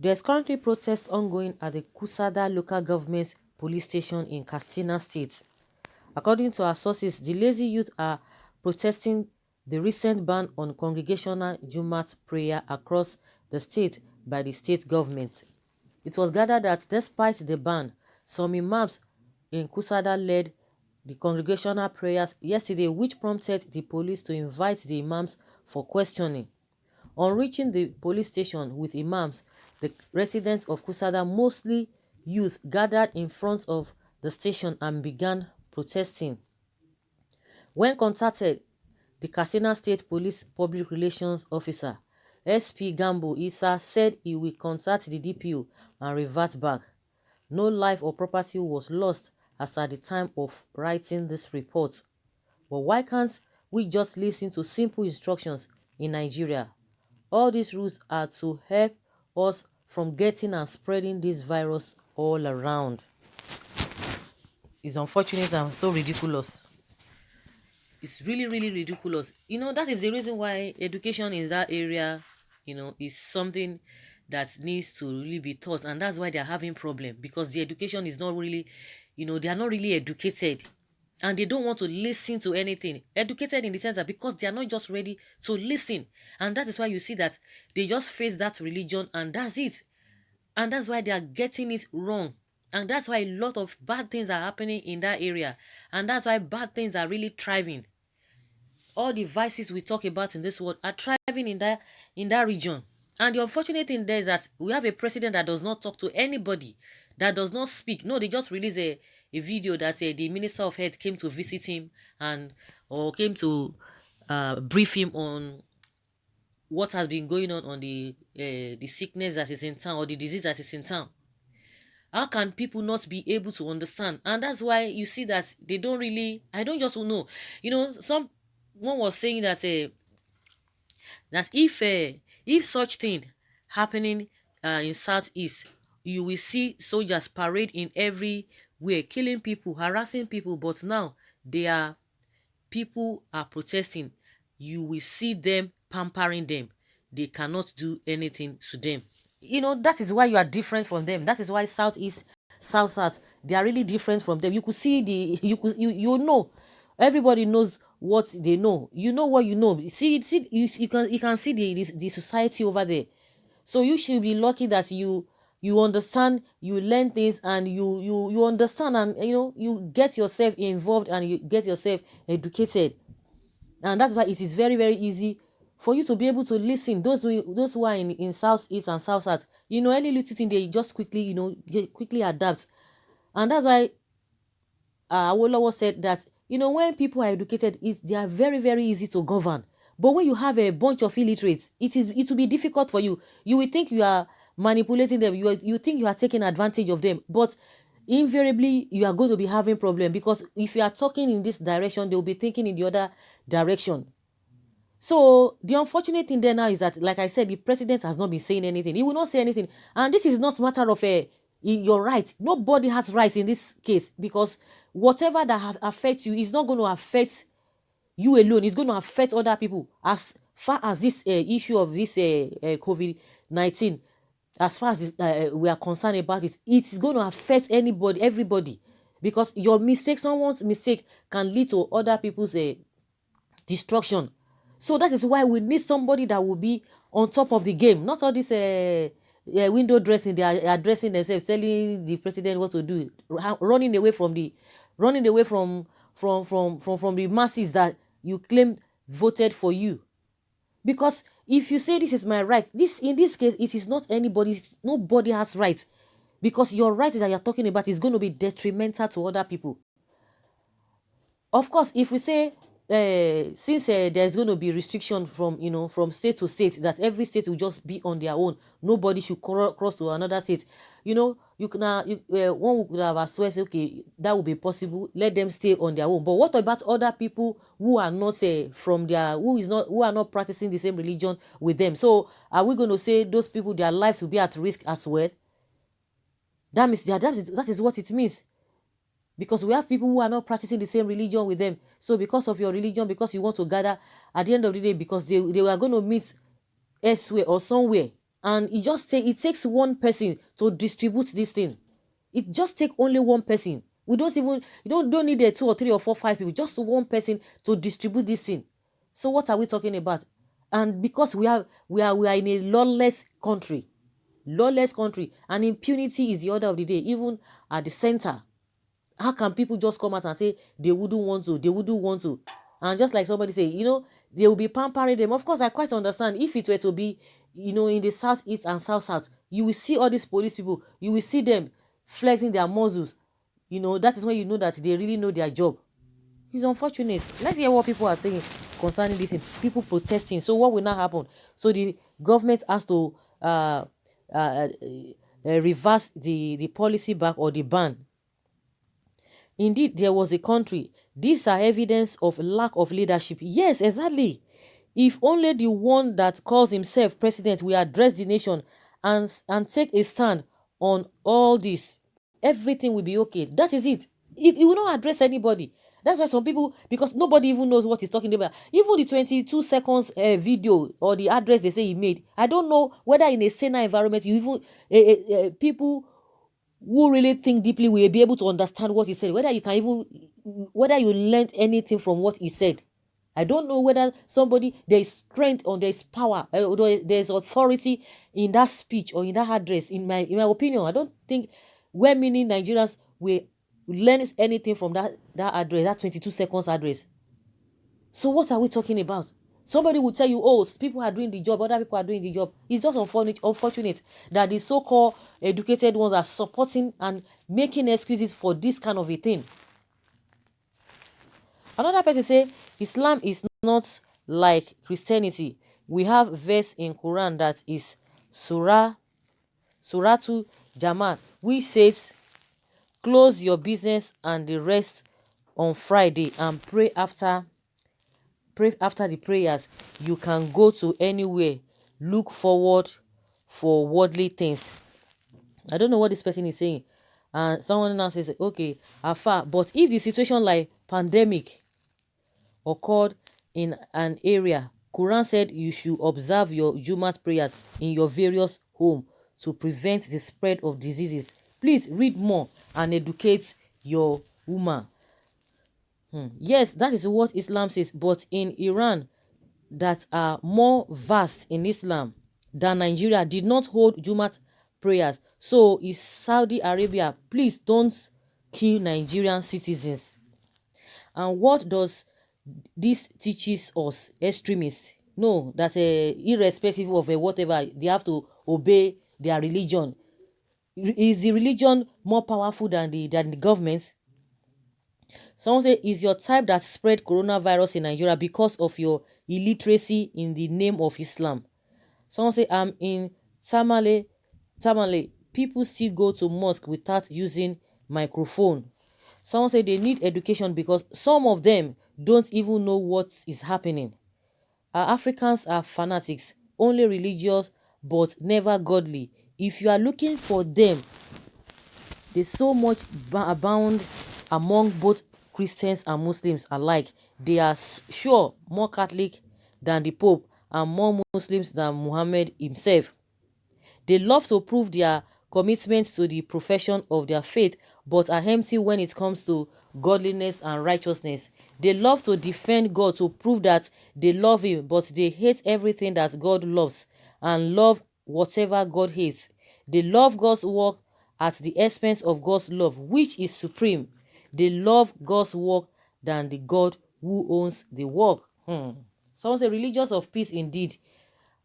There's currently protest ongoing at the Kusada local government police station in Katsina State. According to our sources, the lazy youth are protesting the recent ban on congregational Jumat prayer across the state by the state government. It was gathered that despite the ban, some imams in Kusada led the congregational prayers yesterday, which prompted the police to invite the imams for questioning. On reaching the police station with imams, the residents of Kusada, mostly youth, gathered in front of the station and began protesting. When contacted, the Katsina State Police Public Relations Officer, SP Gambo Issa, said he will contact the DPO and revert back. No life or property was lost as at the time of writing this report. But why can't we just listen to simple instructions in Nigeria? All these rules are to help us from getting and spreading this virus all around. It's unfortunate and so ridiculous. It's really, really ridiculous. That is the reason why education in that area, is something that needs to really be taught. And that's why they're having problem, because the education is not really, they are not really educated. And they don't want to listen to anything. Educated in the sense that because they are not just ready to listen. And that is why you see that they just face that religion and that's it. And that's why they are getting it wrong. And that's why a lot of bad things are happening in that area. And that's why bad things are really thriving. All the vices we talk about in this world are thriving in that region. And the unfortunate thing there is that we have a president that does not talk to anybody, that does not speak. No, they just release a video that the Minister of Health came to visit him or came to brief him on what has been going on the sickness that is in town or the disease that is in town. How can people not be able to understand? And that's why you see that they don't really, I don't just know. Someone was saying that that if such thing happening in Southeast, you will see soldiers parade in everywhere, killing people, harassing people. But now people are protesting. You will see them pampering them. They cannot do anything to them. That is why you are different from them. That is why Southeast, South, they are really different from them. You could see you know. Everybody knows what they know. You know what you know. See, you can see the society over there. So you should be lucky that you understand, you learn things, and you understand, and you get yourself involved and you get yourself educated. And that's why it is very, very easy for you to be able to listen. Those who are in Southeast and South, any little thing they just quickly quickly adapt. And that's why Awolowo said that when people are educated, they are very, very easy to govern. But when you have a bunch of illiterates, it will be difficult for you. You will think you are manipulating them. You think you are taking advantage of them. But invariably, you are going to be having problem, because if you are talking in this direction, they will be thinking in the other direction. So the unfortunate thing there now is that, like I said, the president has not been saying anything. He will not say anything. And this is not a matter of your right. Nobody has rights in this case, because whatever that affects you is not going to affect you alone. It's going to affect other people. As far as this issue of this COVID-19, as far as we are concerned about it, it's going to affect everybody, because your mistake, someone's mistake, can lead to other people's destruction. So that is why we need somebody that will be on top of the game. Not all this window dressing. They are addressing themselves, telling the president what to do, running away from the masses that you claim voted for you. Because if you say this is my right, in this case, it is not anybody's. Nobody has right, because your right that you're talking about is going to be detrimental to other people. Of course, if we say since there's going to be restriction from state to state, that every state will just be on their own, nobody should cross to another state. You can one would have assumed, okay, that would be possible, let them stay on their own. But what about other people who are not who are not practicing the same religion with them? So are we going to say those people, their lives will be at risk as well? That is what it means. Because we have people who are not practicing the same religion with them. So because of your religion, because you want to gather, at the end of the day, because they are going to meet elsewhere or somewhere, And it takes one person to distribute this thing. It just take only one person. We don't even you don't need a 2 or 3 or 4 5 people, just one person to distribute this thing. So what are we talking about? And because we are in a lawless country, and impunity is the order of the day, even at the center. How can people just come out and say they wouldn't want to, and just like somebody say, they will be pampering them? Of course, I quite understand. If it were to be, in the southeast and south, you will see all these police people, you will see them flexing their muscles. That is when you know that they really know their job. It's unfortunate. Let's hear what people are saying concerning this thing. People protesting. So what will now happen? So the government has to reverse the policy back, or the ban. Indeed, there was a country. These are evidence of lack of leadership. Yes, exactly. If only the one that calls himself president will address the nation and take a stand on all this, everything will be okay. That is it. He will not address anybody. That's why some people, because nobody even knows what he's talking about. Even the 22 seconds video or the address they say he made, I don't know whether in a saner environment, you even people who really think deeply will be able to understand what he said. Whether you learned anything from what he said. I don't know whether there is strength or there is power, or there is authority in that speech or in that address. In my opinion, I don't think well-meaning Nigerians will learn anything from that address, that 22 seconds address. So what are we talking about? Somebody will tell you, oh, people are doing the job, other people are doing the job. It's just unfortunate that the so-called educated ones are supporting and making excuses for this kind of a thing. Another person say, Islam is not like Christianity. We have verse in Quran that is Suratu Jamaat, which says, close your business and the rest on Friday and pray after the prayers. You can go to anywhere. Look forward for worldly things. I don't know what this person is saying. And someone now says, okay, Afa, but if the situation like pandemic occurred in an area, Quran said you should observe your Jumat prayers in your various homes to prevent the spread of diseases. Please read more and educate your ummah. Yes, that is what Islam says. But in Iran, that are more vast in Islam than Nigeria, did not hold Jumat prayers. So is Saudi Arabia. Please don't kill Nigerian citizens. And what does this teaches us? Extremists? No, that's irrespective of whatever, they have to obey their religion. Is the religion more powerful than the government? Someone say, is your type that spread coronavirus in Nigeria because of your illiteracy in the name of Islam? Someone say, I'm in Tamale. People still go to mosque without using microphone. Someone say they need education because some of them don't even know what is happening. Our Africans are fanatics, only religious but never godly. If you are looking for them, there's so much abound among both Christians and Muslims alike. They are sure more Catholic than the Pope and more Muslims than Muhammad himself. They love to prove their commitment to the profession of their faith, but are empty when it comes to godliness and righteousness. They love to defend God to prove that they love him, but they hate everything that God loves and love whatever God hates. They love God's work at the expense of God's love, which is supreme. They love God's work than the God who owns the work. Someone say, religious of peace indeed.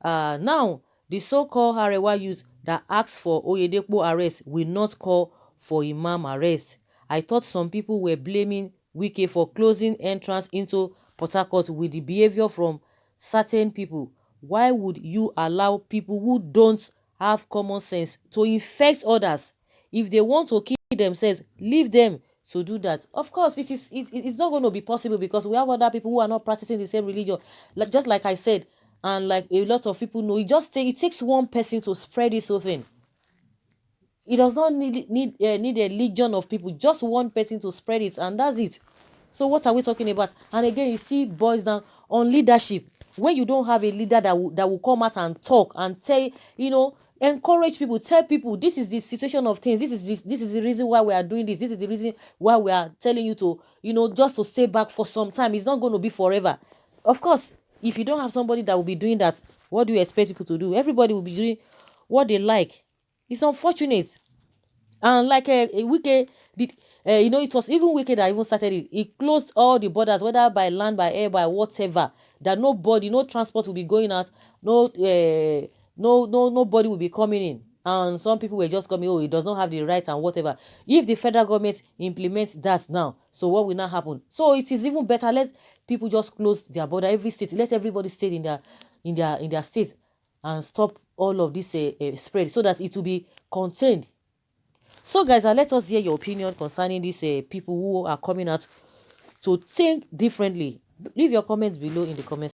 Now, the so-called Arewa youth that asks for Oyedepo arrest will not call for Imam arrest. I thought some people were blaming Wike for closing entrance into Port Harcourt with the behavior from certain people. Why would you allow people who don't have common sense to infect others? If they want to kill themselves, leave them to do that. Of course, it's not going to be possible because we have other people who are not practicing the same religion. Just like I said, and like a lot of people know, it takes one person to spread this whole thing. It does not need a legion of people, just one person to spread it, and that's it. So what are we talking about? And again, it still boils down on leadership. When you don't have a leader that will come out and talk and tell, encourage people, tell people this is the situation of things, this is the reason why we are doing this is the reason why we are telling you to, just to stay back for some time. It's not going to be forever. Of course, if you don't have somebody that will be doing that, what do you expect people to do? Everybody will be doing what they like. It's unfortunate. And like Wike did, it was even Wike that even started it. He closed all the borders, whether by land, by air, by whatever, that no transport will be going out, nobody will be coming in. And some people were just coming, it does not have the right and whatever. If the federal government implements that now, so what will now happen? So it is even better, let people just close their border, every state, let everybody stay in their state, and stop all of this spread, so that it will be contained. So guys, let us hear your opinion concerning these people who are coming out to think differently. Leave your comments below in the comments.